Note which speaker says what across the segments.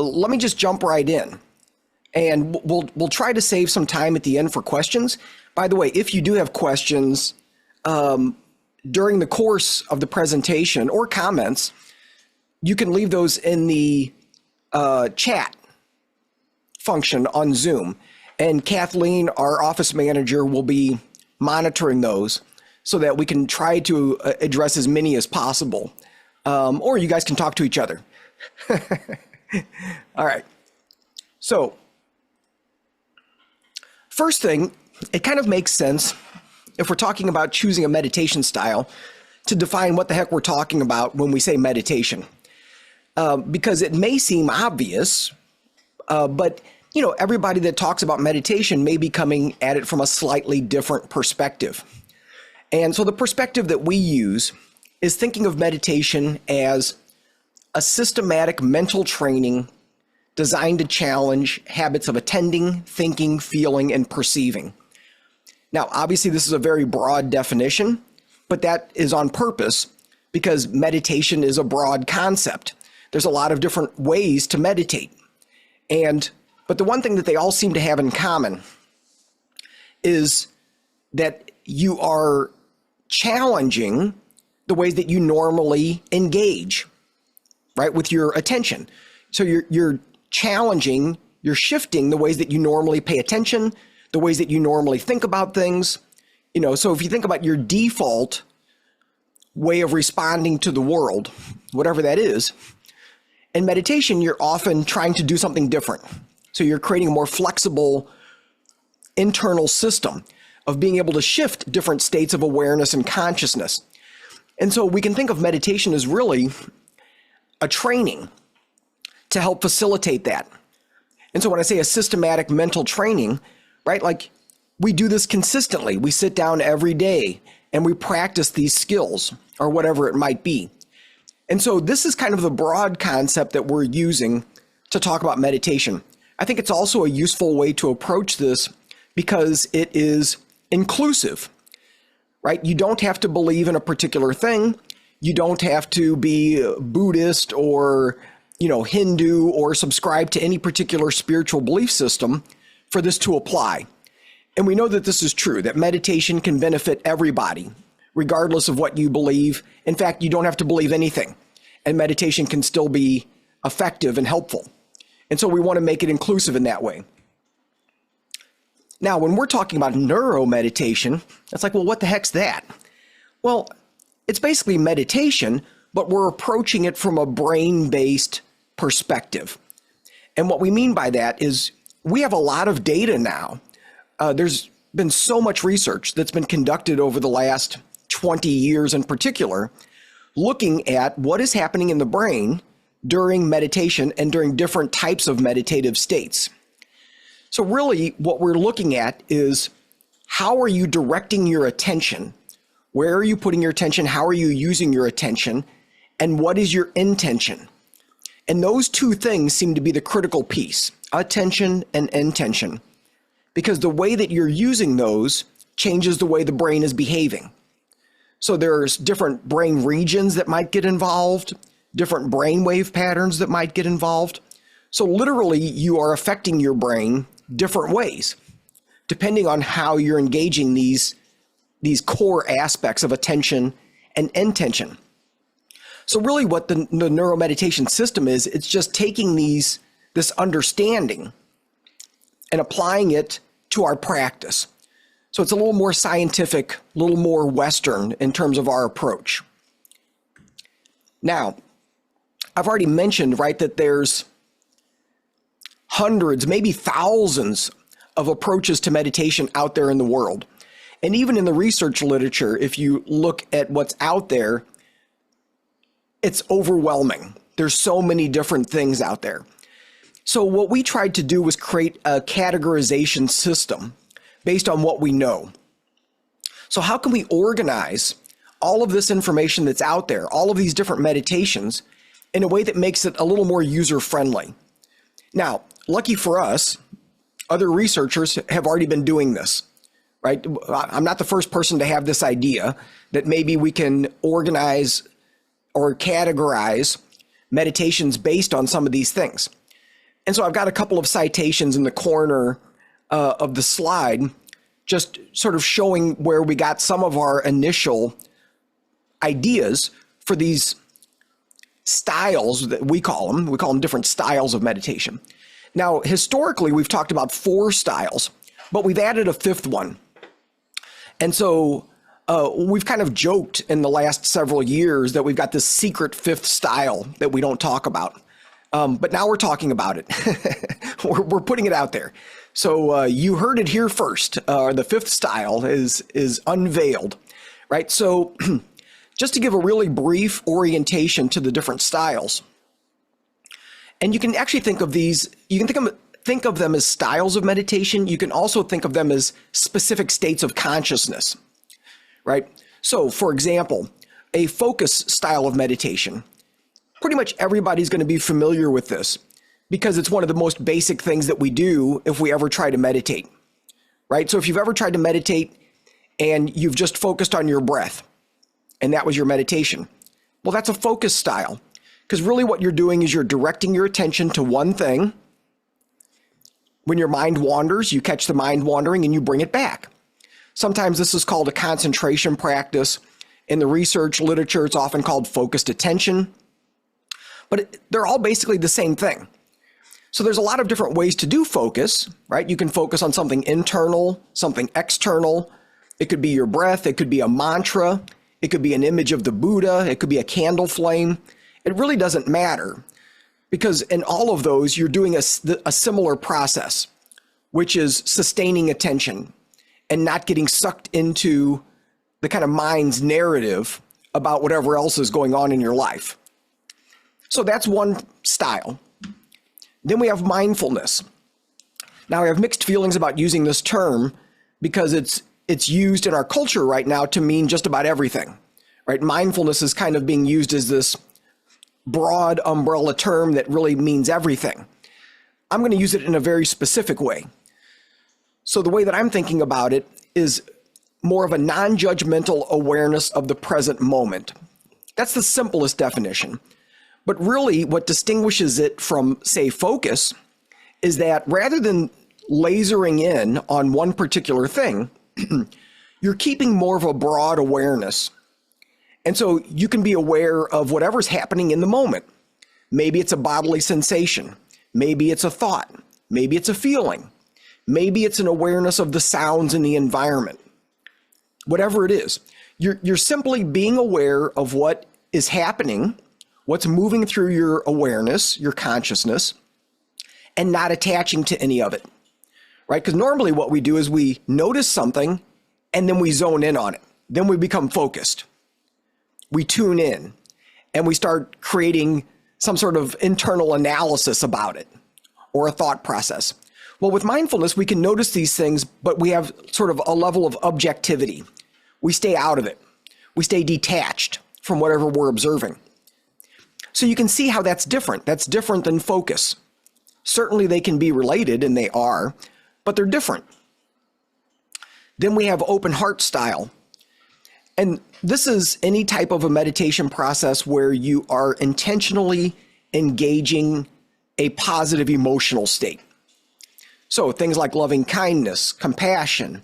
Speaker 1: let me just jump right in, and we'll try to save some time at the end for questions. By the way, if you do have questions during the course of the presentation or comments, you can leave those in the chat function on Zoom. And Kathleen, our office manager, will be monitoring those so that we can try to address as many as possible. Or you guys can talk to each other. All right. So first thing, it kind of makes sense if we're talking about choosing a meditation style to define what the heck we're talking about when we say meditation. Because it may seem obvious, but you know, everybody that talks about meditation may be coming at it from a slightly different perspective. And so the perspective that we use is thinking of meditation as a systematic mental training designed to challenge habits of attending, thinking, feeling, and perceiving. Now, obviously, this is a very broad definition, but that is on purpose because meditation is a broad concept. There's a lot of different ways to meditate. But the one thing that they all seem to have in common is that you are challenging the ways that you normally engage, right, with your attention. So you're challenging, you're shifting the ways that you normally pay attention, the ways that you normally think about things. You know, so if you think about your default way of responding to the world, whatever that is, in meditation, you're often trying to do something different. So you're creating a more flexible internal system of being able to shift different states of awareness and consciousness. And so we can think of meditation as really a training to help facilitate that. And so when I say a systematic mental training, right, like we do this consistently. We sit down every day and we practice these skills or whatever it might be. And so this is kind of the broad concept that we're using to talk about meditation. I think it's also a useful way to approach this because it is inclusive, right? You don't have to believe in a particular thing. You don't have to be Buddhist or, you know, Hindu or subscribe to any particular spiritual belief system for this to apply. And we know that this is true, that meditation can benefit everybody, regardless of what you believe. In fact, you don't have to believe anything, and meditation can still be effective and helpful. And so we want to make it inclusive in that way. Now, when we're talking about neuromeditation, it's like, well, what the heck's that? Well, it's basically meditation, but we're approaching it from a brain-based perspective. And what we mean by that is we have a lot of data now. There's been so much research that's been conducted over the last 20 years in particular, looking at what is happening in the brain during meditation and during different types of meditative states. So really what we're looking at is how are you directing your attention? Where are you putting your attention? How are you using your attention? And what is your intention? And those two things seem to be the critical piece, attention and intention, because the way that you're using those changes the way the brain is behaving. So there's different brain regions that might get involved, different brainwave patterns that might get involved. So literally you are affecting your brain different ways, depending on how you're engaging these core aspects of attention and intention. So really what the neuromeditation system is, it's just taking this understanding and applying it to our practice. So it's a little more scientific, a little more Western in terms of our approach. Now, I've already mentioned, right, that there's hundreds, maybe thousands of approaches to meditation out there in the world. And even in the research literature, if you look at what's out there, it's overwhelming. There's so many different things out there. So what we tried to do was create a categorization system based on what we know. So how can we organize all of this information that's out there, all of these different meditations, in a way that makes it a little more user-friendly? Now, lucky for us, other researchers have already been doing this, right? I'm not the first person to have this idea that maybe we can organize or categorize meditations based on some of these things. And so I've got a couple of citations in the corner of the slide, just sort of showing where we got some of our initial ideas for these styles that we call them. We call them different styles of meditation. Now, historically, we've talked about 4 styles, but we've added a 5th one. And so we've kind of joked in the last several years that we've got this secret 5th style that we don't talk about. But now we're talking about it. we're putting it out there. So you heard it here first. The 5th style is unveiled, right? So just to give a really brief orientation to the different styles. And you can actually think of these, you can think of them as styles of meditation. You can also think of them as specific states of consciousness, right? So for example, a focus style of meditation, pretty much everybody's going to be familiar with this because it's one of the most basic things that we do if we ever try to meditate, right? So if you've ever tried to meditate and you've just focused on your breath and that was your meditation, well, that's a focus style because really what you're doing is you're directing your attention to one thing. When your mind wanders, you catch the mind wandering and you bring it back. Sometimes this is called a concentration practice. In the research literature, it's often called focused attention. But they're all basically the same thing. So there's a lot of different ways to do focus, right? You can focus on something internal, something external. It could be your breath. It could be a mantra. It could be an image of the Buddha. It could be a candle flame. It really doesn't matter because in all of those, you're doing a similar process, which is sustaining attention and not getting sucked into the kind of mind's narrative about whatever else is going on in your life. So that's one style. Then we have mindfulness. Now I have mixed feelings about using this term because it's used in our culture right now to mean just about everything, right? Mindfulness is kind of being used as this broad umbrella term that really means everything. I'm going to use it in a very specific way. So the way that I'm thinking about it is more of a non-judgmental awareness of the present moment. That's the simplest definition. But really what distinguishes it from, say, focus is that rather than lasering in on one particular thing, you're keeping more of a broad awareness. And so you can be aware of whatever's happening in the moment. Maybe it's a bodily sensation. Maybe it's a thought. Maybe it's a feeling. Maybe it's an awareness of the sounds in the environment. Whatever it is, you're simply being aware of what is happening, what's moving through your awareness, your consciousness, and not attaching to any of it, right? Because normally what we do is we notice something and then we zone in on it. Then we become focused. We tune in and we start creating some sort of internal analysis about it or a thought process. Well, with mindfulness, we can notice these things, but we have sort of a level of objectivity. We stay out of it. We stay detached from whatever we're observing. So you can see how that's different. That's different than focus. Certainly they can be related, and they are, but they're different. Then we have open heart style. And this is any type of a meditation process where you are intentionally engaging a positive emotional state. So things like loving kindness, compassion,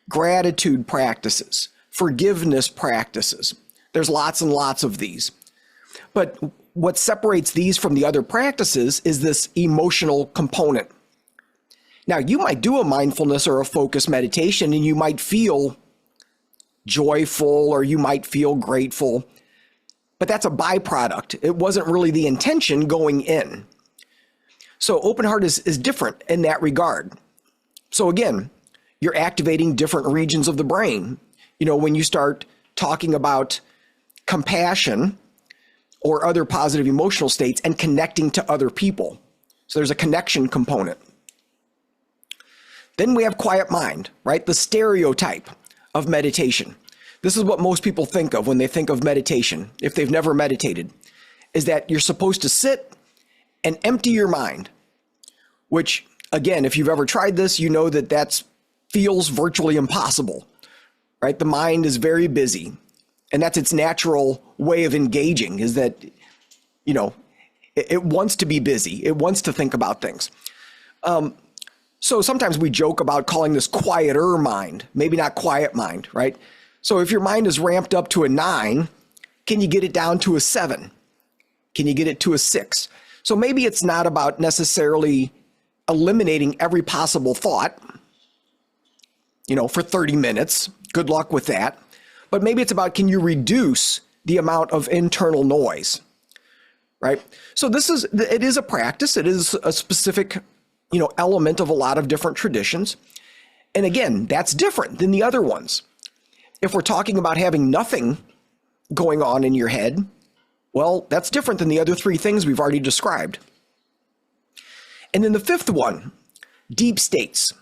Speaker 1: gratitude practices, forgiveness practices. There's lots and lots of these. But what separates these from the other practices is this emotional component. Now, you might do a mindfulness or a focus meditation and you might feel joyful or you might feel grateful, but that's a byproduct. It wasn't really the intention going in. So open heart is different in that regard. So again, you're activating different regions of the brain. You know, when you start talking about compassion or other positive emotional states and connecting to other people. So there's a connection component. Then we have quiet mind, right? The stereotype of meditation. This is what most people think of when they think of meditation, if they've never meditated, is that you're supposed to sit and empty your mind, which, again, if you've ever tried this, you know that that feels virtually impossible, right? The mind is very busy, and that's its natural way of engaging, is that, you know, It wants to be busy. It wants to think about things. So sometimes we joke about calling this quieter mind, maybe not quiet mind, right? So if your mind is ramped up to a 9, can you get it down to a 7? Can you get it to a 6? So maybe it's not about necessarily eliminating every possible thought, for 30 minutes. Good luck with that. But maybe it's about, can you reduce the amount of internal noise, right? So it is a practice. It is a specific, element of a lot of different traditions. And again, that's different than the other ones. If we're talking about having nothing going on in your head, well, that's different than the other 3 things we've already described. And then the 5th one, deep states.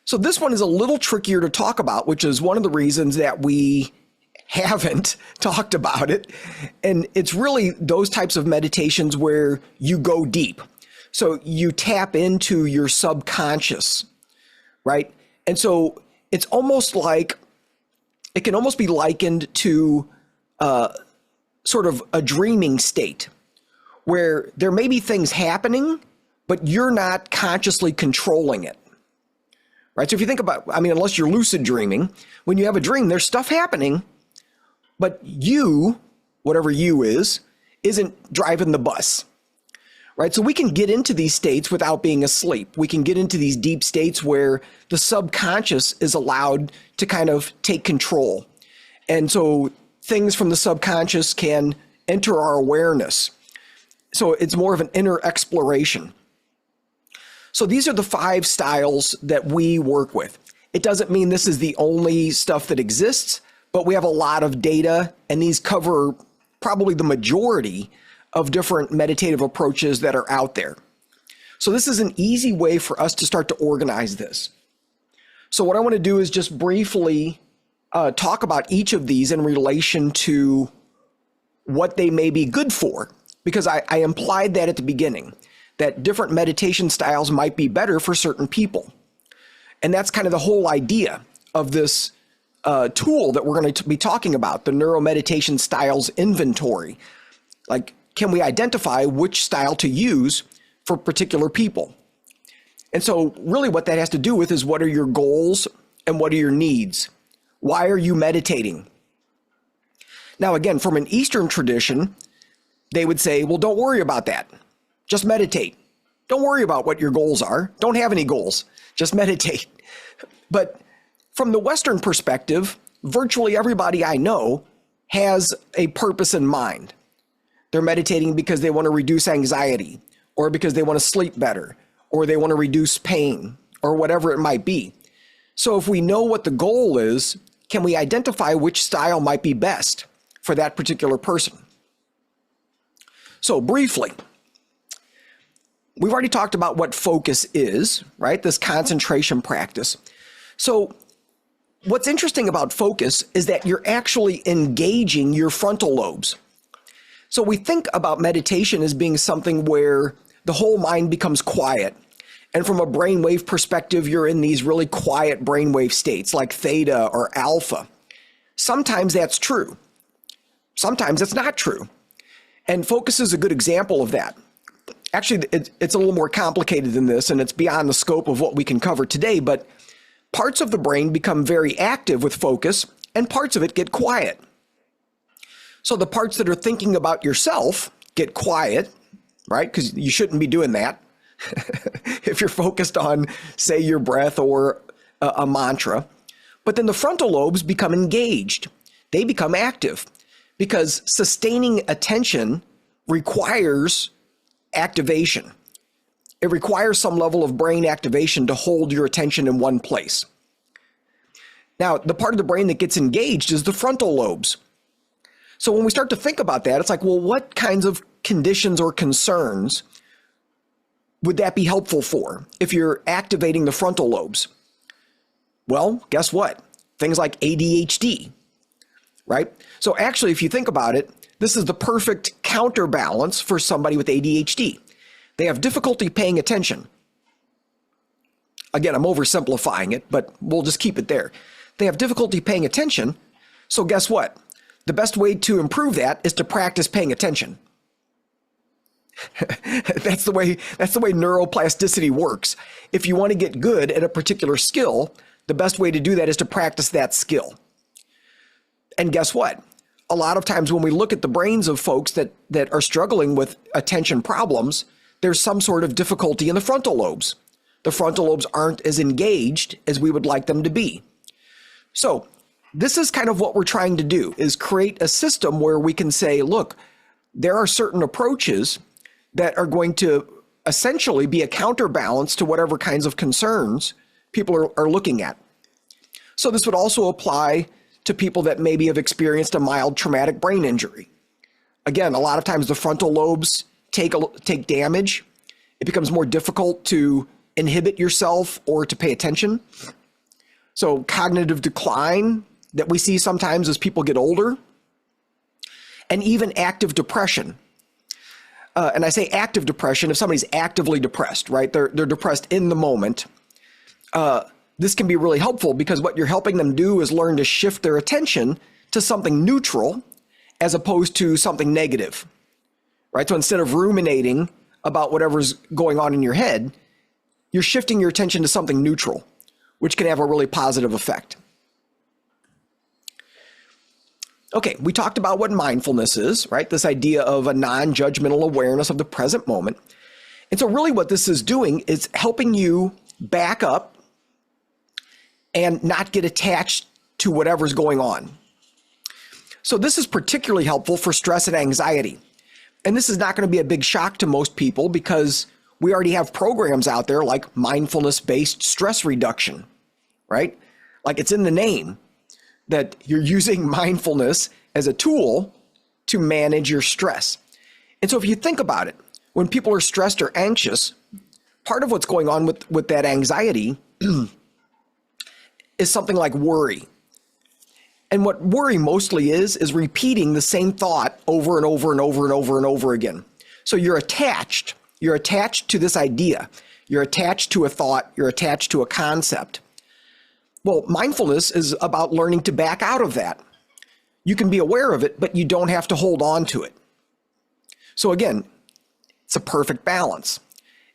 Speaker 1: So this one is a little trickier to talk about, which is one of the reasons that we haven't talked about it. And it's really those types of meditations where you go deep. So you tap into your subconscious, right? And so it's almost like, it can almost be likened to sort of a dreaming state where there may be things happening, but you're not consciously controlling it, right? So if you think about, unless you're lucid dreaming, when you have a dream, there's stuff happening, but you, whatever you is, isn't driving the bus, right? So we can get into these states without being asleep. We can get into these deep states where the subconscious is allowed to kind of take control. And so things from the subconscious can enter our awareness. So it's more of an inner exploration. So these are the 5 styles that we work with. It doesn't mean this is the only stuff that exists, but we have a lot of data, and these cover probably the majority of different meditative approaches that are out there. So this is an easy way for us to start to organize this. So what I want to do is just briefly talk about each of these in relation to what they may be good for, because I implied that at the beginning, that different meditation styles might be better for certain people. And that's kind of the whole idea of this tool that we're going to be talking about, the Neuromeditation Styles Inventory. Like, can we identify which style to use for particular people? And so really what that has to do with is, what are your goals and what are your needs? Why are you meditating? Now, again, from an Eastern tradition, they would say, well, don't worry about that. Just meditate. Don't worry about what your goals are. Don't have any goals. Just meditate. But from the Western perspective, virtually everybody I know has a purpose in mind. They're meditating because they want to reduce anxiety, or because they want to sleep better, or they want to reduce pain, or whatever it might be. So if we know what the goal is, can we identify which style might be best for that particular person? So briefly, we've already talked about what focus is, right? This concentration practice. So what's interesting about focus is that you're actually engaging your frontal lobes. So we think about meditation as being something where the whole mind becomes quiet. And from a brainwave perspective, you're in these really quiet brainwave states like theta or alpha. Sometimes that's true. Sometimes it's not true. And focus is a good example of that. Actually, it's a little more complicated than this, and it's beyond the scope of what we can cover today, but parts of the brain become very active with focus, and parts of it get quiet. So the parts that are thinking about yourself get quiet, right? Because you shouldn't be doing that. If you're focused on, say, your breath or a mantra. But then the frontal lobes become engaged. They become active, because sustaining attention requires activation. It requires some level of brain activation to hold your attention in one place. Now, the part of the brain that gets engaged is the frontal lobes. So when we start to think about that, it's like, well, what kinds of conditions or concerns would that be helpful for if you're activating the frontal lobes? Well, guess what? Things like ADHD, right? So actually, if you think about it, this is the perfect counterbalance for somebody with ADHD. They have difficulty paying attention. Again, I'm oversimplifying it, but we'll just keep it there. They have difficulty paying attention. So guess what? The best way to improve that is to practice paying attention. That's the way neuroplasticity works. If you want to get good at a particular skill, the best way to do that is to practice that skill. And guess what? A lot of times when we look at the brains of folks that are struggling with attention problems, there's some sort of difficulty in the frontal lobes. The frontal lobes aren't as engaged as we would like them to be. So this is kind of what we're trying to do, is create a system where we can say, look, there are certain approaches that are going to essentially be a counterbalance to whatever kinds of concerns people are looking at. So this would also apply to people that maybe have experienced a mild traumatic brain injury. Again, a lot of times the frontal lobes take damage. It becomes more difficult to inhibit yourself or to pay attention. So cognitive decline that we see sometimes as people get older, and even active depression. And I say active depression if somebody's actively depressed, right? They're depressed in the moment. This can be really helpful because what you're helping them do is learn to shift their attention to something neutral as opposed to something negative, right? So instead of ruminating about whatever's going on in your head, you're shifting your attention to something neutral, which can have a really positive effect. Okay, we talked about what mindfulness is, right? This idea of a non-judgmental awareness of the present moment. And so really what this is doing is helping you back up and not get attached to whatever's going on. So this is particularly helpful for stress and anxiety. And this is not going to be a big shock to most people because we already have programs out there like mindfulness-based stress reduction, right? Like it's in the name that you're using mindfulness as a tool to manage your stress. And so if you think about it, when people are stressed or anxious, part of what's going on with that anxiety is something like worry. And what worry mostly is repeating the same thought over and over and over and over and over again. So you're attached to this idea. You're attached to a thought. You're attached to a concept. Well, mindfulness is about learning to back out of that. You can be aware of it, but you don't have to hold on to it. So again, it's a perfect balance.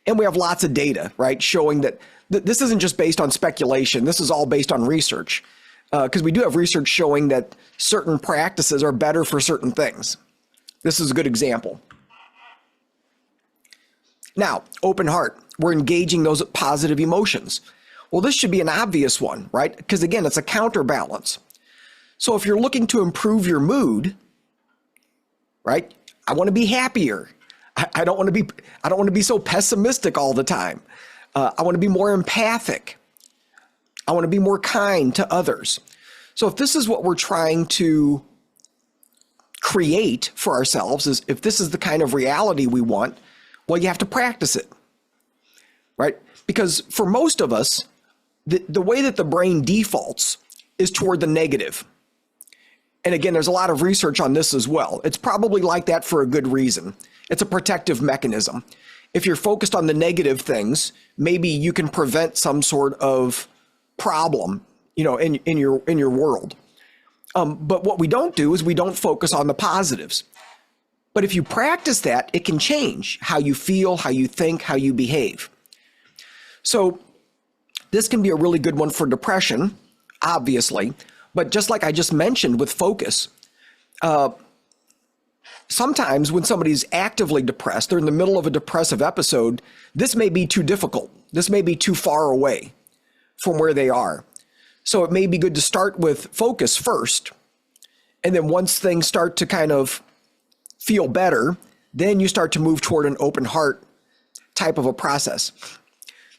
Speaker 1: And we have lots of data, right, showing that this isn't just based on speculation. This is all based on research, because we do have research showing that certain practices are better for certain things. This is a good example. Now, open heart. We're engaging those positive emotions. Well, this should be an obvious one, right? Because again, it's a counterbalance. So if you're looking to improve your mood, right? I want to be happier. I don't want to be so pessimistic all the time. I want to be more empathic. I want to be more kind to others. So if this is what we're trying to create for ourselves, is if this is the kind of reality we want, well, you have to practice it, right? Because for most of us, the way that the brain defaults is toward the negative. And again, there's a lot of research on this as well. It's probably like that for a good reason. It's a protective mechanism. If you're focused on the negative things, maybe you can prevent some sort of problem, in your world. But what we don't do is we don't focus on the positives. But if you practice that, it can change how you feel, how you think, how you behave. So this can be a really good one for depression, obviously. But just like I just mentioned with focus, sometimes when somebody's actively depressed, they're in the middle of a depressive episode, this may be too difficult. This may be too far away from where they are. So it may be good to start with focus first. And then once things start to kind of feel better, then you start to move toward an open heart type of a process.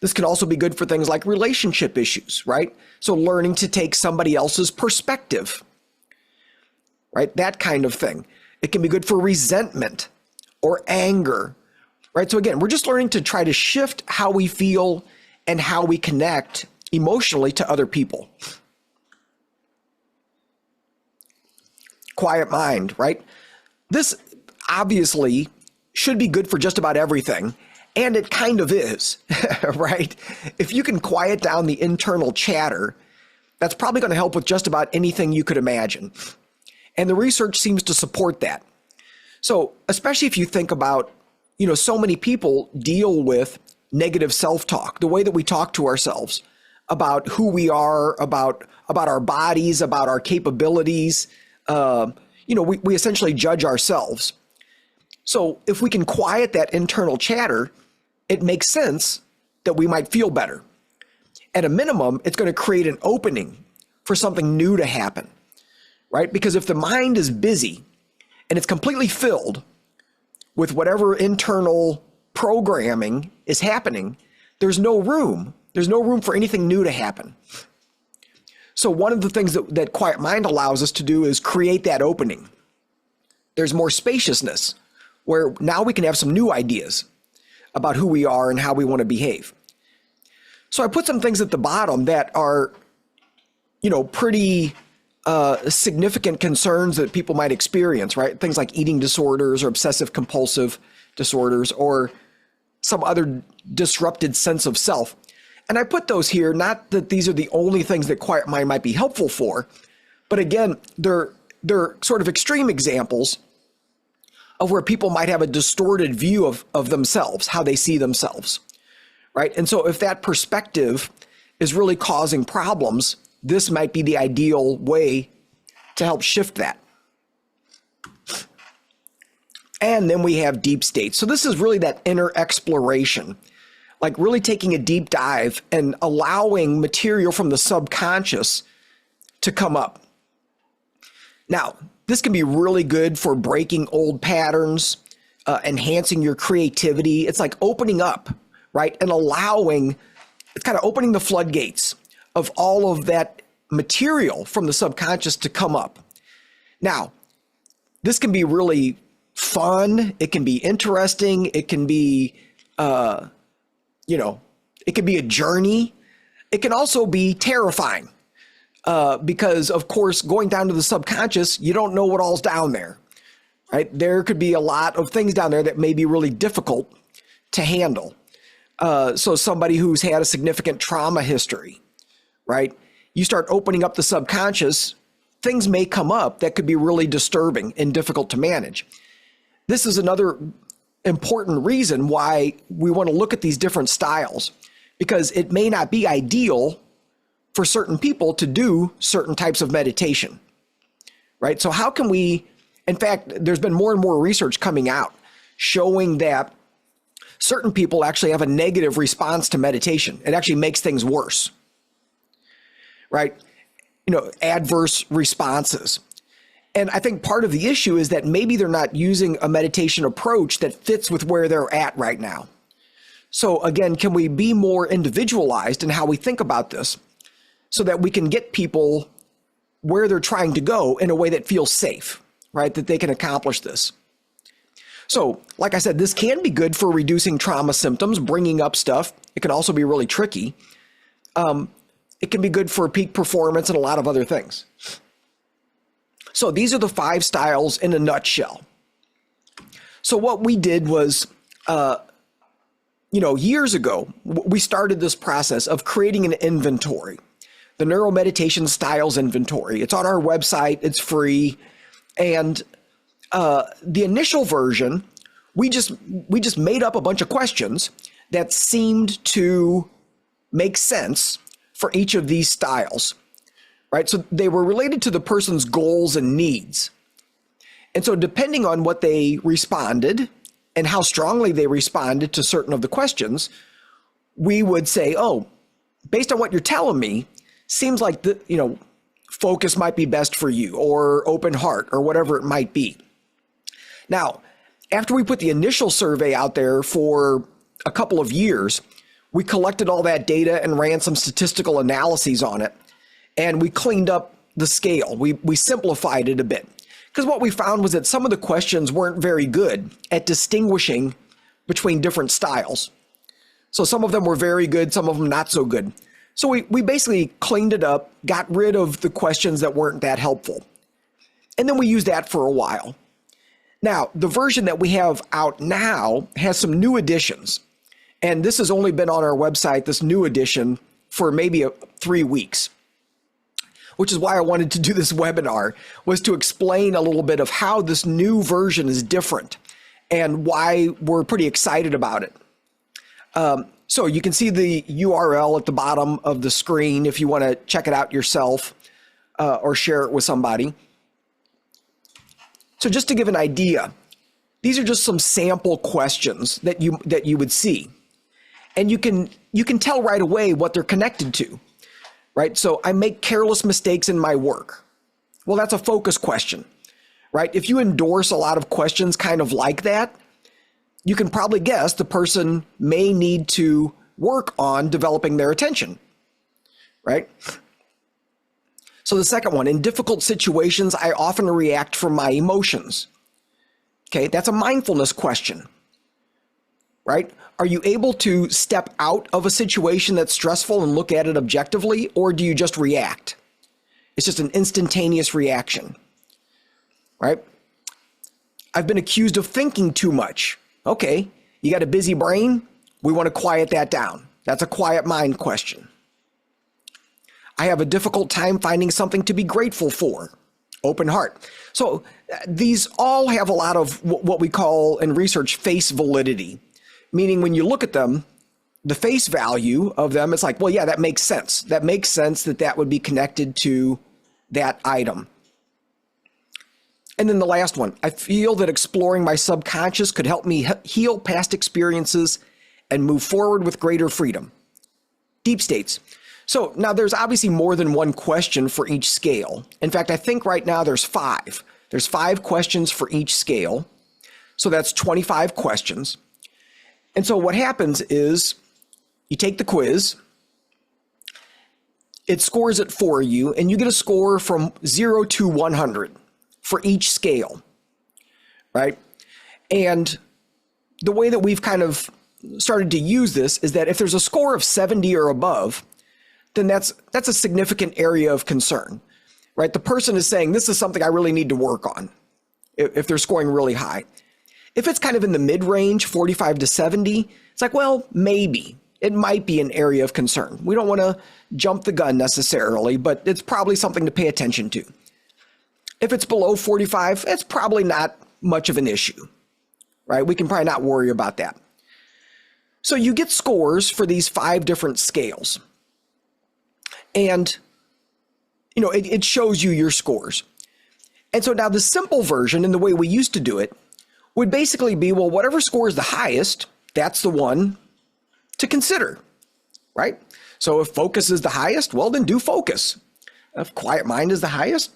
Speaker 1: This can also be good for things like relationship issues, right? So learning to take somebody else's perspective, right? That kind of thing. It can be good for resentment or anger, right? So again, we're just learning to try to shift how we feel and how we connect emotionally to other people. Quiet mind, right? This obviously should be good for just about everything. And it kind of is, right? If you can quiet down the internal chatter, that's probably going to help with just about anything you could imagine. And the research seems to support that. So especially if you think about, so many people deal with negative self-talk, the way that we talk to ourselves about who we are, about our bodies, about our capabilities. We essentially judge ourselves. So if we can quiet that internal chatter, it makes sense that we might feel better. At a minimum, it's going to create an opening for something new to happen, right? Because if the mind is busy and it's completely filled with whatever internal programming is happening, there's no room. There's no room for anything new to happen. So one of the things that quiet mind allows us to do is create that opening. There's more spaciousness where now we can have some new ideas about who we are and how we want to behave. So I put some things at the bottom that are, pretty significant concerns that people might experience, right? Things like eating disorders or obsessive compulsive disorders or some other disrupted sense of self. And I put those here, not that these are the only things that quiet mind might be helpful for, but again, they're sort of extreme examples of where people might have a distorted view of themselves, how they see themselves, right? And so if that perspective is really causing problems, this might be the ideal way to help shift that. And then we have deep states. So this is really that inner exploration, like really taking a deep dive and allowing material from the subconscious to come up. Now, this can be really good for breaking old patterns, enhancing your creativity. It's like opening up, right? And it's kind of opening the floodgates of all of that material from the subconscious to come up. Now, this can be really fun. It can be interesting. It can be, it can be a journey. It can also be terrifying because, of course, going down to the subconscious, you don't know what all's down there, right? There could be a lot of things down there that may be really difficult to handle. So somebody who's had a significant trauma history, right? You start opening up the subconscious, things may come up that could be really disturbing and difficult to manage. This is another important reason why we want to look at these different styles, because it may not be ideal for certain people to do certain types of meditation, right? So how can we, in fact, there's been more and more research coming out showing that certain people actually have a negative response to meditation. It actually makes things worse, right? Adverse responses. And I think part of the issue is that maybe they're not using a meditation approach that fits with where they're at right now. So again, can we be more individualized in how we think about this so that we can get people where they're trying to go in a way that feels safe, right? That they can accomplish this. So, like I said, this can be good for reducing trauma symptoms, bringing up stuff. It can also be really tricky. It can be good for peak performance and a lot of other things. So these are the 5 styles in a nutshell. So what we did was, years ago, we started this process of creating an inventory, the Neuromeditation Styles Inventory. It's on our website. It's free. And the initial version, we just made up a bunch of questions that seemed to make sense for each of these styles, right? So they were related to the person's goals and needs. And so depending on what they responded and how strongly they responded to certain of the questions, we would say, oh, based on what you're telling me, seems like focus might be best for you, or open heart, or whatever it might be. Now, after we put the initial survey out there for a couple of years, we collected all that data and ran some statistical analyses on it, and we cleaned up the scale. We simplified it a bit, because what we found was that some of the questions weren't very good at distinguishing between different styles. So some of them were very good, some of them not so good. So we basically cleaned it up, got rid of the questions that weren't that helpful. And then we used that for a while. Now, the version that we have out now has some new additions. And this has only been on our website, this new edition, for maybe 3 weeks, which is why I wanted to do this webinar, was to explain a little bit of how this new version is different and why we're pretty excited about it. So you can see the URL at the bottom of the screen if you want to check it out yourself or share it with somebody. So just to give an idea, these are just some sample questions that you would see. And you can tell right away what they're connected to, right? So I make careless mistakes in my work. Well, that's a focus question, right? If you endorse a lot of questions kind of like that, you can probably guess the person may need to work on developing their attention, right? So the second one, in difficult situations, I often react from my emotions. Okay, that's a mindfulness question, right? Are you able to step out of a situation that's stressful and look at it objectively, or do you just react? It's just an instantaneous reaction, right? I've been accused of thinking too much. Okay, you got a busy brain? We want to quiet that down. That's a quiet mind question. I have a difficult time finding something to be grateful for. Open heart. So these all have a lot of what we call in research face validity, meaning when you look at them, the face value of them, it's like, well, yeah, that makes sense. That makes sense that would be connected to that item. And then the last one, I feel that exploring my subconscious could help me heal past experiences and move forward with greater freedom. Deep states. So now there's obviously more than one question for each scale. In fact, I think right now there's 5. There's 5 questions for each scale. So that's 25 questions. And so what happens is you take the quiz, it scores it for you, and you get a score from 0 to 100 for each scale, right? And the way that we've kind of started to use this is that if there's a score of 70 or above, then that's a significant area of concern, right? The person is saying, this is something I really need to work on if they're scoring really high. If it's kind of in the mid-range, 45 to 70, it's like, well, maybe. It might be an area of concern. We don't want to jump the gun necessarily, but it's probably something to pay attention to. If it's below 45, it's probably not much of an issue, right? We can probably not worry about that. So you get scores for these 5 different scales. And, you know, it shows you your scores. And so now the simple version, and the way we used to do it, would basically be, well, whatever score is the highest, that's the one to consider, right? So if focus is the highest, well, then do focus. If quiet mind is the highest,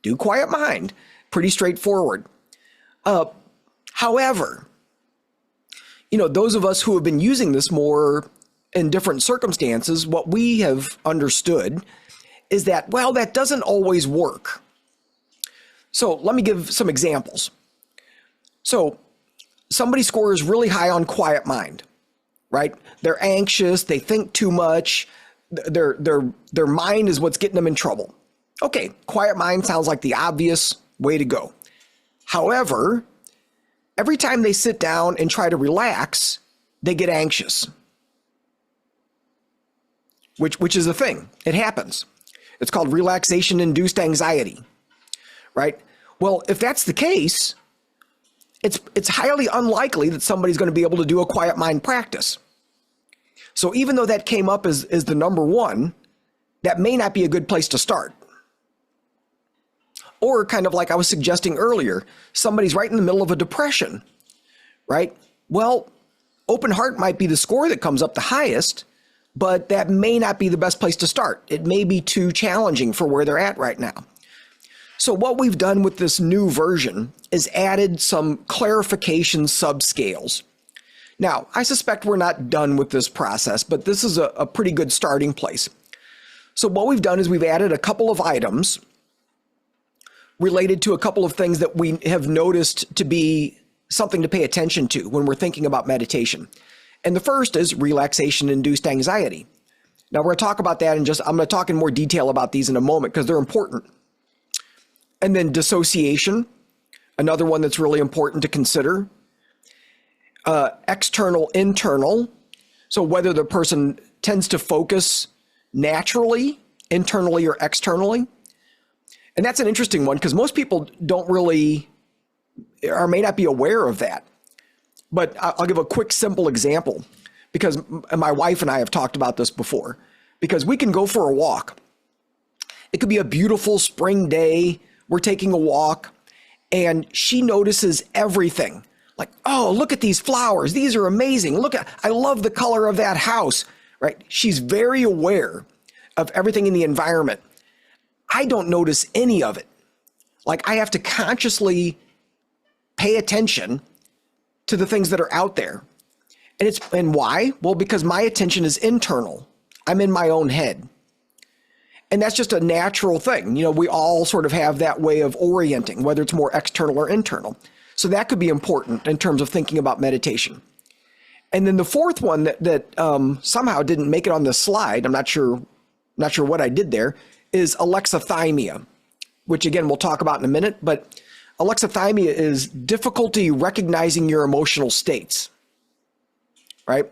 Speaker 1: do quiet mind. Pretty straightforward. However, you know, those of us who have been using this more in different circumstances, what we have understood is that, well, that doesn't always work. So let me give some examples. So somebody scores really high on quiet mind, right? They're anxious, they think too much, their mind is what's getting them in trouble. Okay, quiet mind sounds like the obvious way to go. However, every time they sit down and try to relax, they get anxious, which is a thing. It happens. It's called relaxation-induced anxiety, right? Well, if that's the case, it's highly unlikely that somebody's going to be able to do a quiet mind practice. So even though that came up as the number one, that may not be a good place to start. Or kind of like I was suggesting earlier, somebody's right in the middle of a depression, right? Well, open heart might be the score that comes up the highest, but that may not be the best place to start. It may be too challenging for where they're at right now. So what we've done with this new version is added some clarification subscales. Now, I suspect we're not done with this process, but this is a pretty good starting place. So what we've done is we've added a couple of items related to a couple of things that we have noticed to be something to pay attention to when we're thinking about meditation. And the first is relaxation-induced anxiety. Now we're going to talk about that I'm going to talk in more detail about these in a moment because they're important. And then dissociation, another one that's really important to consider. External, internal. So whether the person tends to focus naturally, internally or externally. And that's an interesting one because most people don't really or may not be aware of that. But I'll give a quick, simple example because my wife and I have talked about this before. Because we can go for a walk. It could be a beautiful spring day. We're taking a walk and she notices everything. Like, oh, look at these flowers. These are amazing. I love the color of that house, right? She's very aware of everything in the environment. I don't notice any of it. Like, I have to consciously pay attention to the things that are out there. And why? Well, because my attention is internal. I'm in my own head. And that's just a natural thing. We all sort of have that way of orienting, whether it's more external or internal. So that could be important in terms of thinking about meditation. And then the fourth one that somehow didn't make it on the slide, I'm not sure what I did there, is alexithymia, which again, we'll talk about in a minute. But alexithymia is difficulty recognizing your emotional states, right?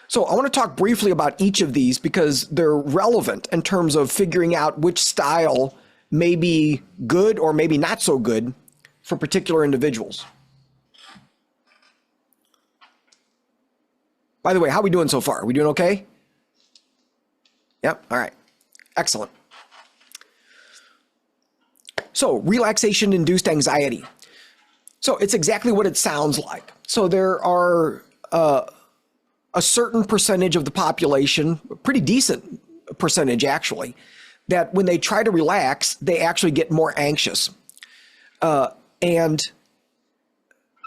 Speaker 1: So I want to talk briefly about each of these because they're relevant in terms of figuring out which style may be good or maybe not so good for particular individuals. By the way, how are we doing so far? Are we doing okay? Yep. All right. Excellent. So relaxation-induced anxiety. So it's exactly what it sounds like. So there are a certain percentage of the population, a pretty decent percentage actually, that when they try to relax, they actually get more anxious. And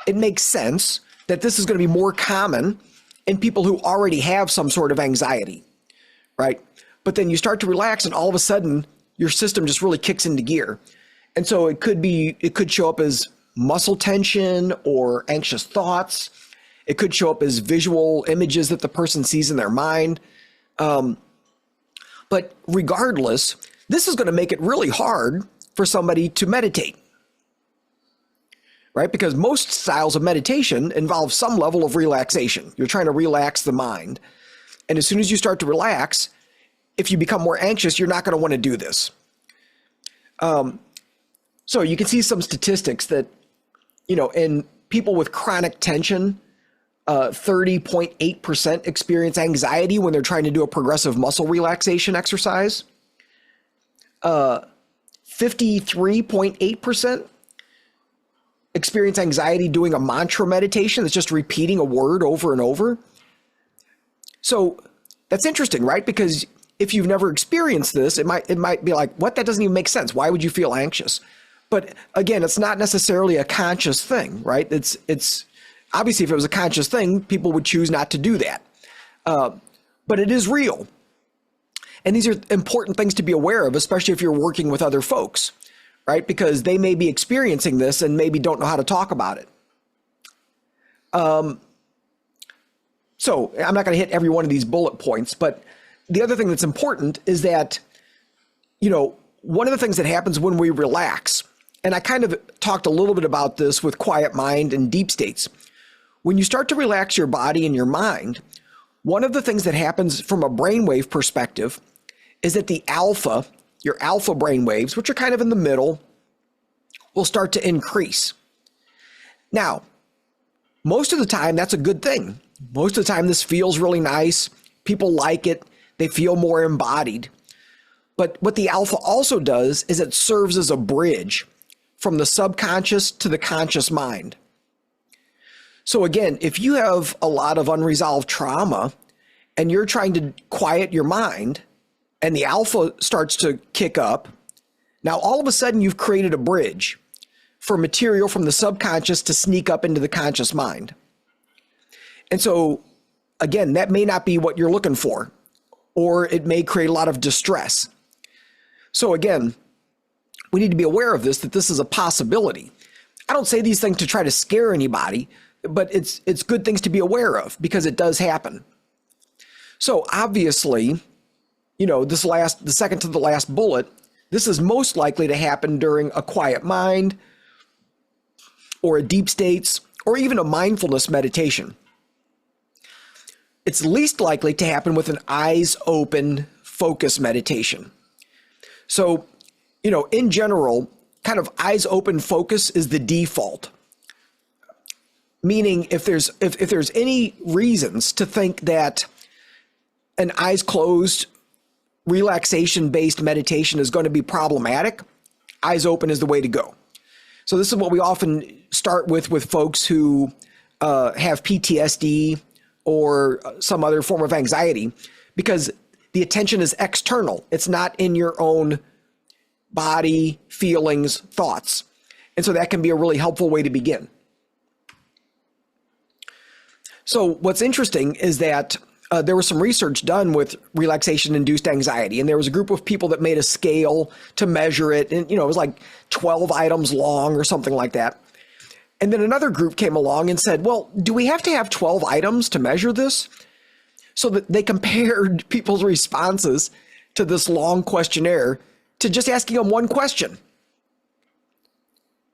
Speaker 1: it makes sense that this is going to be more common in people who already have some sort of anxiety, right? But then you start to relax and all of a sudden your system just really kicks into gear. And so it could show up as muscle tension or anxious thoughts. It could show up as visual images that the person sees in their mind. But regardless, this is going to make it really hard for somebody to meditate, right? Because most styles of meditation involve some level of relaxation. You're trying to relax the mind. And as soon as you start to relax, if you become more anxious, you're not going to want to do this. So you can see some statistics that, in people with chronic tension, 30.8% experience anxiety when they're trying to do a progressive muscle relaxation exercise. 53.8% experience anxiety doing a mantra meditation that's just repeating a word over and over. So that's interesting, right? Because if you've never experienced this, it might be like, what? That doesn't even make sense. Why would you feel anxious? But again, it's not necessarily a conscious thing, right? It's obviously, if it was a conscious thing, people would choose not to do that. But it is real. And these are important things to be aware of, especially if you're working with other folks, right? Because they may be experiencing this and maybe don't know how to talk about it. So I'm not going to hit every one of these bullet points, but the other thing that's important is that, one of the things that happens when we relax, and I kind of talked a little bit about this with quiet mind and deep states. When you start to relax your body and your mind, one of the things that happens from a brainwave perspective is that your alpha brainwaves, which are kind of in the middle, will start to increase. Now, most of the time, that's a good thing. Most of the time, this feels really nice. People like it. They feel more embodied. But what the alpha also does is it serves as a bridge from the subconscious to the conscious mind. So again, if you have a lot of unresolved trauma and you're trying to quiet your mind and the alpha starts to kick up, now all of a sudden you've created a bridge for material from the subconscious to sneak up into the conscious mind. And so again, that may not be what you're looking for, or it may create a lot of distress. So again, we need to be aware of this, that this is a possibility. I don't say these things to try to scare anybody, but it's good things to be aware of because it does happen. So obviously, the second to the last bullet, this is most likely to happen during a quiet mind or a deep states or even a mindfulness meditation. It's least likely to happen with an eyes open focus meditation. So, in general, kind of eyes open focus is the default. Meaning if there's any reasons to think that an eyes closed relaxation-based meditation is going to be problematic, eyes open is the way to go. So this is what we often start with folks who have PTSD or some other form of anxiety, because the attention is external. It's not in your own body, feelings, thoughts. And so that can be a really helpful way to begin. So what's interesting is that there was some research done with relaxation-induced anxiety, and there was a group of people that made a scale to measure it, and it was like 12 items long or something like that. And then another group came along and said, well, do we have to have 12 items to measure this? So that they compared people's responses to this long questionnaire to just asking them one question.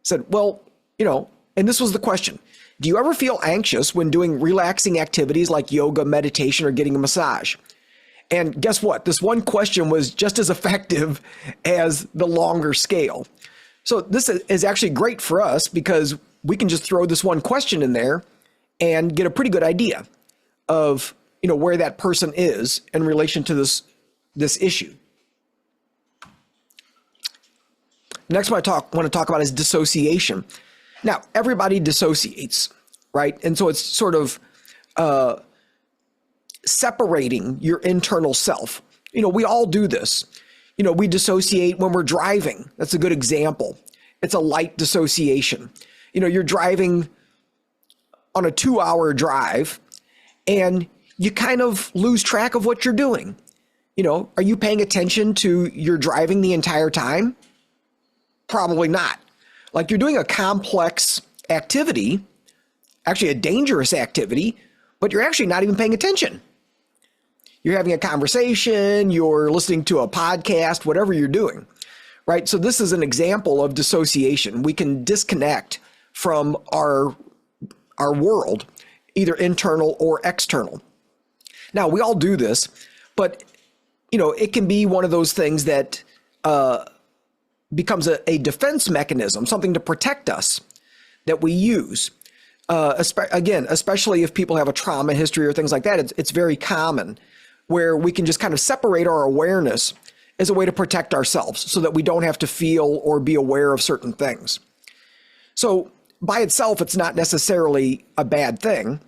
Speaker 1: Said, well, and this was the question. Do you ever feel anxious when doing relaxing activities like yoga, meditation, or getting a massage? And guess what? This one question was just as effective as the longer scale. So this is actually great for us because we can just throw this one question in there and get a pretty good idea of, where that person is in relation to this issue. Next one I want to talk about is dissociation. Now, everybody dissociates, right? And so it's sort of separating your internal self. We all do this. We dissociate when we're driving. That's a good example. It's a light dissociation. You're driving on a 2-hour drive and you kind of lose track of what you're doing. Are you paying attention to your driving the entire time? Probably not. Like you're doing a complex activity, actually a dangerous activity, but you're actually not even paying attention. You're having a conversation, you're listening to a podcast, whatever you're doing, right? So this is an example of dissociation. We can disconnect from our world, either internal or external. Now, we all do this, but it can be one of those things that becomes a defense mechanism, something to protect us that we use. Especially if people have a trauma history or things like that, it's very common where we can just kind of separate our awareness as a way to protect ourselves so that we don't have to feel or be aware of certain things. So by itself, it's not necessarily a bad thing.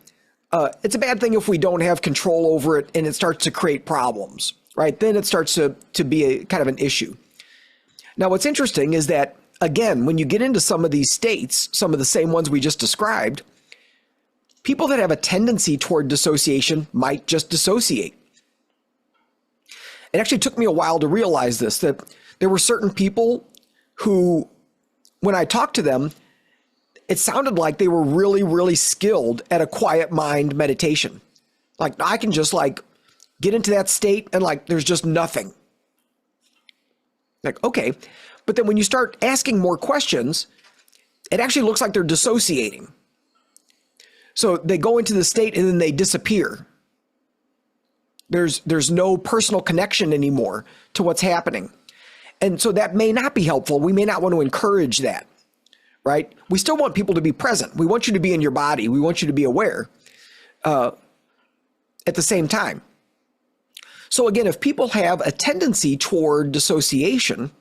Speaker 1: It's a bad thing if we don't have control over it and it starts to create problems, right? Then it starts to be a kind of an issue. Now, what's interesting is that, again, when you get into some of these states, some of the same ones we just described, people that have a tendency toward dissociation might just dissociate. It actually took me a while to realize this, that there were certain people who, when I talked to them, it sounded like they were really, really skilled at a quiet mind meditation. Like I can just get into that state and there's just nothing. Like, okay. But then when you start asking more questions, it actually looks like they're dissociating. So they go into the state and then they disappear. There's no personal connection anymore to what's happening. And so that may not be helpful. We may not want to encourage that, right? We still want people to be present. We want you to be in your body. We want you to be aware at the same time. So again, if people have a tendency toward dissociation,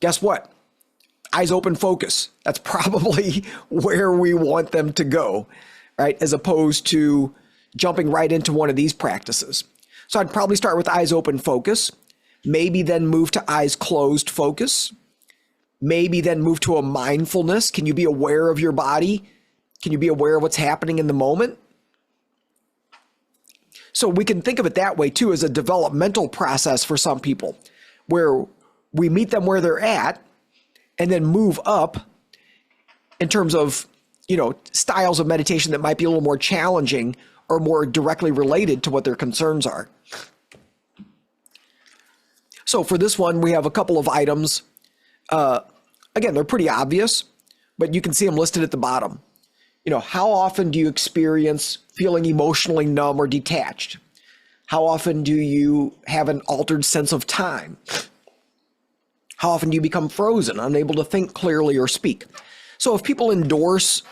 Speaker 1: guess what? Eyes open, focus. That's probably where we want them to go, right? As opposed to jumping right into one of these practices. So I'd probably start with eyes open, focus, maybe then move to eyes closed, focus, maybe then move to a mindfulness. Can you be aware of your body? Can you be aware of what's happening in the moment? So we can think of it that way too, as a developmental process for some people, where we meet them where they're at and then move up in terms of, styles of meditation that might be a little more challenging or more directly related to what their concerns are. So for this one, we have a couple of items. Again, they're pretty obvious, but you can see them listed at the bottom. How often do you experience feeling emotionally numb or detached? How often do you have an altered sense of time? How often do you become frozen, unable to think clearly or speak? So if people endorse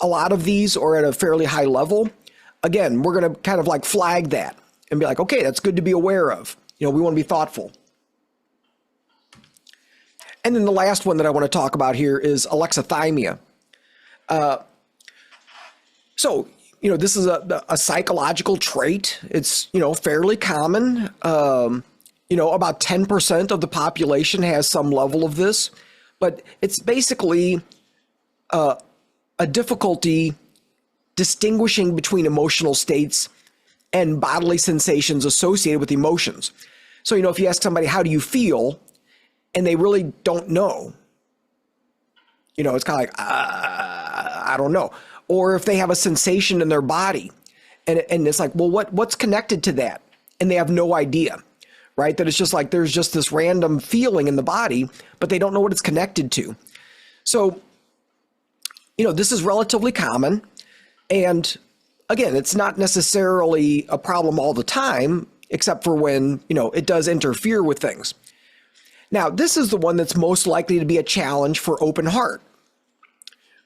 Speaker 1: a lot of these or at a fairly high level, again, we're going to kind of like flag that and be like, okay, that's good to be aware of. We want to be thoughtful. And then the last one that I want to talk about here is alexithymia. So, this is a psychological trait. It's, fairly common. About 10% of the population has some level of this, but it's basically a difficulty distinguishing between emotional states and bodily sensations associated with emotions. So, if you ask somebody, how do you feel? And they really don't know, it's kind of like, I don't know. Or if they have a sensation in their body and it's like, well, what's connected to that? And they have no idea, right? That it's just like, there's just this random feeling in the body, but they don't know what it's connected to. So, this is relatively common. And again, it's not necessarily a problem all the time, except for when, it does interfere with things. Now, this is the one that's most likely to be a challenge for open heart,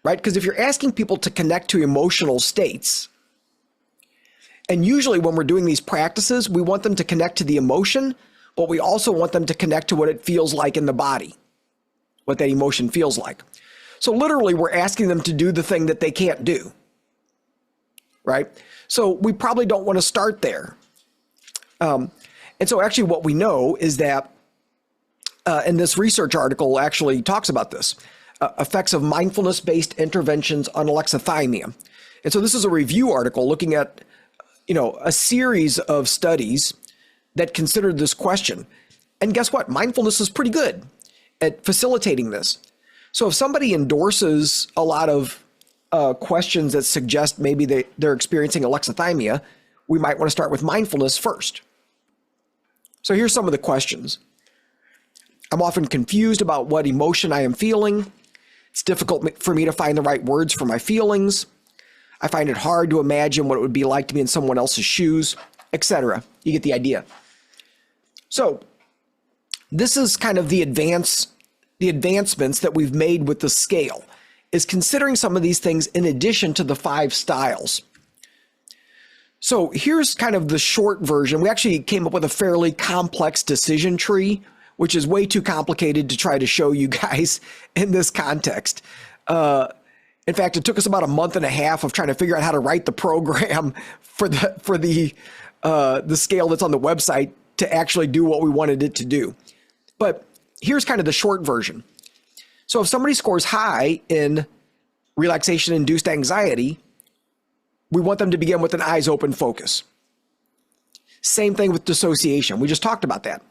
Speaker 1: right? Because if you're asking people to connect to emotional states, and usually when we're doing these practices, we want them to connect to the emotion, but we also want them to connect to what it feels like in the body, what that emotion feels like. So literally, we're asking them to do the thing that they can't do, right? So we probably don't want to start there. And so actually what we know is that, and this research article actually talks about this, effects of mindfulness-based interventions on alexithymia. And so this is a review article looking at, a series of studies that considered this question. And guess what? Mindfulness is pretty good at facilitating this. So if somebody endorses a lot of questions that suggest maybe they're experiencing alexithymia, we might want to start with mindfulness first. So here's some of the questions. I'm often confused about what emotion I am feeling. It's difficult for me to find the right words for my feelings. I find it hard to imagine what it would be like to be in someone else's shoes, etc. You get the idea. So this is kind of the advancements that we've made with the scale, is considering some of these things in addition to the 5 styles. So here's kind of the short version. We actually came up with a fairly complex decision tree, which is way too complicated to try to show you guys in this context. In fact, it took us about a month and a half of trying to figure out how to write the program for the scale that's on the website to actually do what we wanted it to do. But here's kind of the short version. So if somebody scores high in relaxation-induced anxiety, we want them to begin with an eyes open focus. Same thing with dissociation. We just talked about that.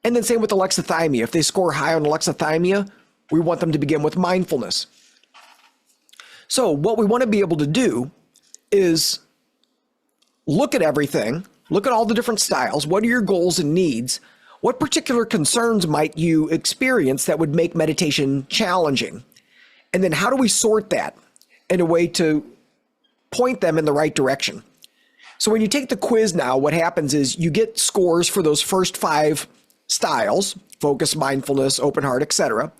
Speaker 1: And then same with alexithymia. If they score high on alexithymia, we want them to begin with mindfulness. So what we want to be able to do is look at everything, look at all the different styles. What are your goals and needs? What particular concerns might you experience that would make meditation challenging? And then how do we sort that in a way to point them in the right direction? So when you take the quiz now, what happens is you get scores for those first 5 styles: focus, mindfulness, open heart, etc.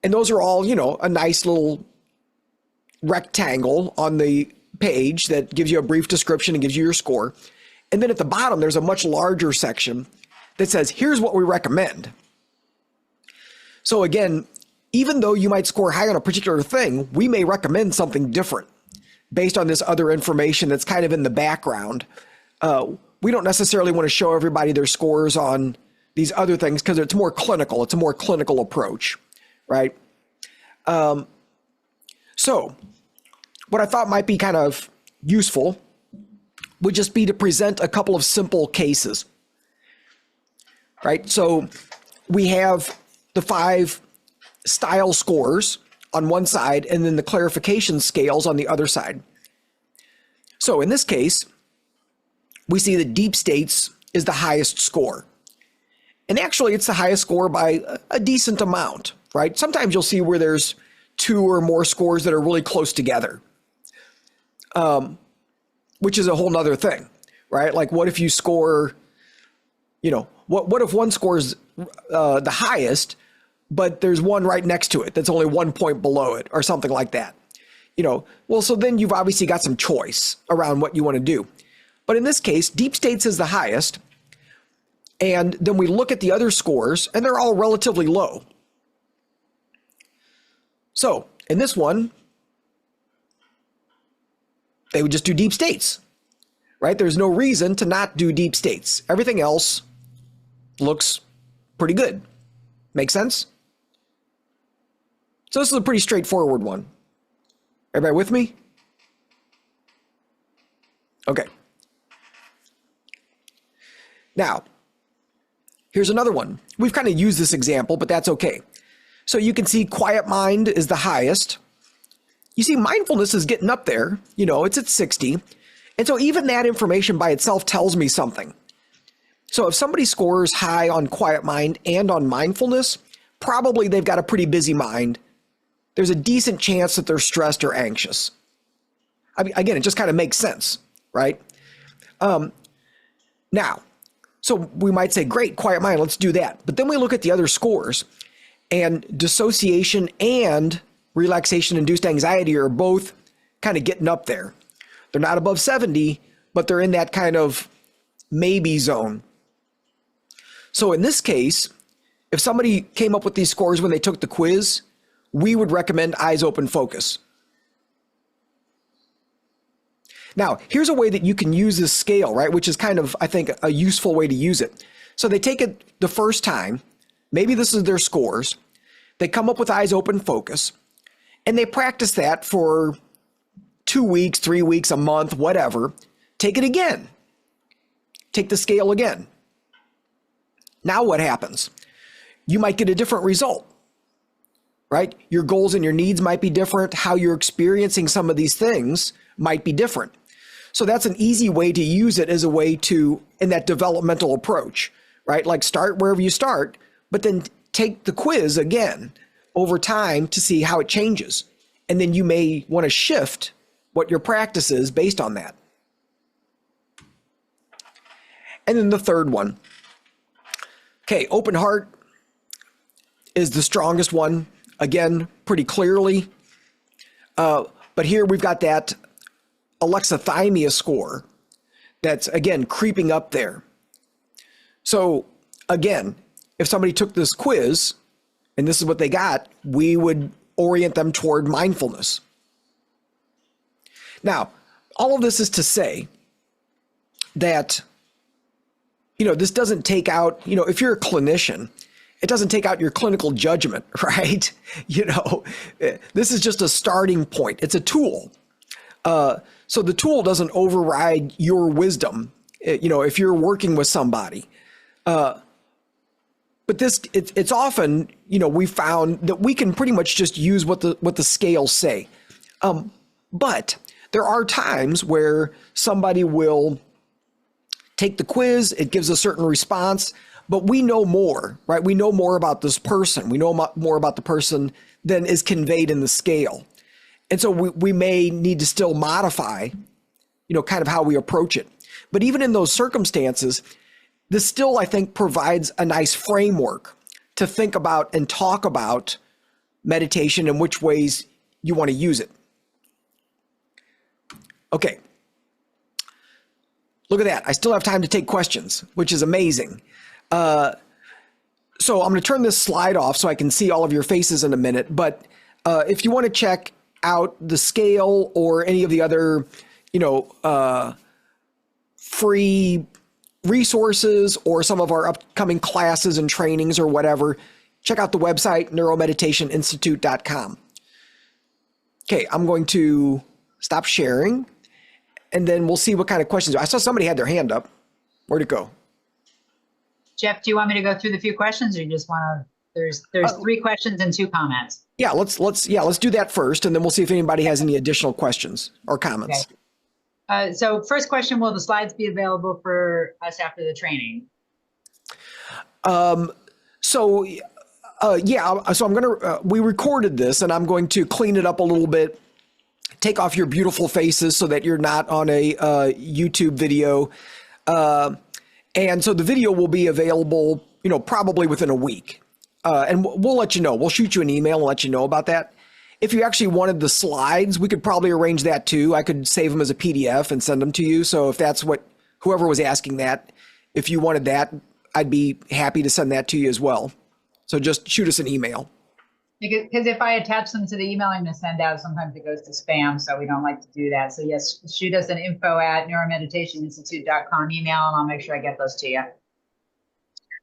Speaker 1: And those are all, a nice little rectangle on the page that gives you a brief description and gives you your score. And then at the bottom, there's a much larger section that says, here's what we recommend. So again, even though you might score high on a particular thing, we may recommend something different based on this other information that's kind of in the background. We don't necessarily want to show everybody their scores on these other things because it's more clinical. It's a more clinical approach, right? So what I thought might be kind of useful would just be to present a couple of simple cases, right? So we have the 5 style scores on one side and then the clarification scales on the other side. So in this case, we see that deep states is the highest score. And actually it's the highest score by a decent amount, right? Sometimes you'll see where there's 2 or more scores that are really close together, which is a whole nother thing, right? Like what if you score, what if one scores the highest, but there's one right next to it that's only 1 point below it or something like that. Well, so then you've obviously got some choice around what you want to do. But in this case, deep states is the highest. And then we look at the other scores, and they're all relatively low. So in this one, they would just do deep states, right? There's no reason to not do deep states. Everything else looks pretty good. Make sense? So this is a pretty straightforward one. Everybody with me? Okay. Now, here's another one. We've kind of used this example, but that's okay. So you can see quiet mind is the highest. You see mindfulness is getting up there, it's at 60. And so even that information by itself tells me something. So if somebody scores high on quiet mind and on mindfulness, probably they've got a pretty busy mind. There's a decent chance that they're stressed or anxious. I mean, again, it just kind of makes sense, right? Now, so we might say, great, quiet mind, let's do that. But then we look at the other scores, and dissociation and relaxation-induced anxiety are both kind of getting up there. They're not above 70, but they're in that kind of maybe zone. So in this case, if somebody came up with these scores when they took the quiz, we would recommend eyes open focus. Now, here's a way that you can use this scale, right? Which is kind of, I think, a useful way to use it. So they take it the first time, maybe this is their scores, they come up with eyes open focus, and they practice that for 2 weeks, 3 weeks, a month, whatever. Take it again. Take the scale again. Now what happens? You might get a different result, right? Your goals and your needs might be different. How you're experiencing some of these things might be different. So that's an easy way to use it as a way to, in that developmental approach, right? Like start wherever you start, but then take the quiz again over time to see how it changes. And then you may want to shift what your practice is based on that. And then the third one. Okay, open heart is the strongest one. Again, pretty clearly. But here we've got that alexithymia score that's, again, creeping up there. So, again, if somebody took this quiz and this is what they got, we would orient them toward mindfulness. Now, all of this is to say that, this doesn't take out, if you're a clinician, it doesn't take out your clinical judgment, right? This is just a starting point. It's a tool. So the tool doesn't override your wisdom, if you're working with somebody. But it's often, we found that we can pretty much just use what the scales say. But there are times where somebody will take the quiz, it gives a certain response, but we know more, right? We know more about this person. We know more about the person than is conveyed in the scale. And so we may need to still modify, kind of how we approach it. But even in those circumstances, this still, I think, provides a nice framework to think about and talk about meditation and which ways you want to use it. Okay. Look at that. I still have time to take questions, which is amazing. So I'm going to turn this slide off so I can see all of your faces in a minute. But if you want to check out the scale or any of the other, free resources or some of our upcoming classes and trainings or whatever, check out the website, neuromeditationinstitute.com. Okay, I'm going to stop sharing, and then we'll see what kind of questions. I saw somebody had their hand up. Where'd it go?
Speaker 2: Jeff, do you want me to go through the few questions, or you just want to? There's 3 questions and 2 comments.
Speaker 1: Yeah, let's do that first, and then we'll see if anybody has any additional questions or comments.
Speaker 2: Okay. So first question, will the slides be available for us after the training?
Speaker 1: So I'm going to, we recorded this, and I'm going to clean it up a little bit, take off your beautiful faces so that you're not on a YouTube video. And so the video will be available, probably within a week. And we'll let you know. We'll shoot you an email and let you know about that. If you actually wanted the slides, we could probably arrange that too. I could save them as a PDF and send them to you. So if that's what whoever was asking that, if you wanted that, I'd be happy to send that to you as well. So just shoot us an email.
Speaker 2: Because if I attach them to the email I'm going to send out, sometimes it goes to spam, so we don't like to do that. So yes, shoot us an info@neuromeditationinstitute.com email, and I'll make sure I get those to you.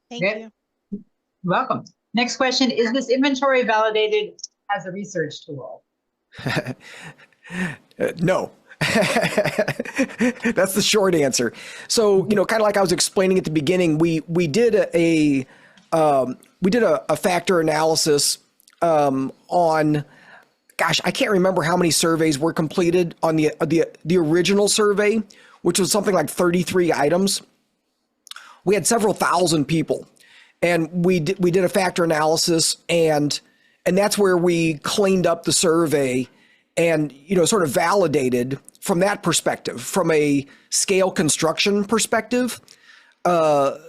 Speaker 3: Thank you.
Speaker 2: You're welcome. Next question, is this inventory validated as a research tool?
Speaker 1: No. That's the short answer. So, kind of like I was explaining at the beginning, we did a factor analysis on, gosh, I can't remember how many surveys were completed on the original survey, which was something like 33 items. We had several thousand people, and we did a factor analysis, and that's where we cleaned up the survey and sort of validated from that perspective, from a scale construction perspective, at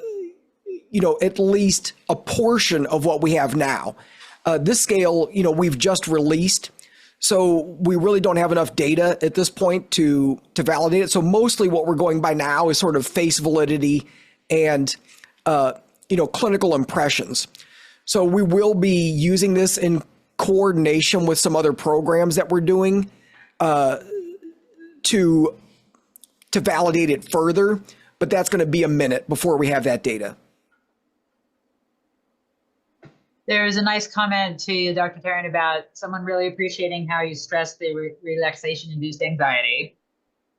Speaker 1: least a portion of what we have now. This scale, we've just released, so we really don't have enough data at this point to validate it. So mostly what we're going by now is sort of face validity and, clinical impressions. So we will be using this in coordination with some other programs that we're doing to validate it further, but that's going to be a minute before we have that data.
Speaker 2: There's a nice comment to you, Dr. Tarrant, about someone really appreciating how you stress the relaxation-induced anxiety.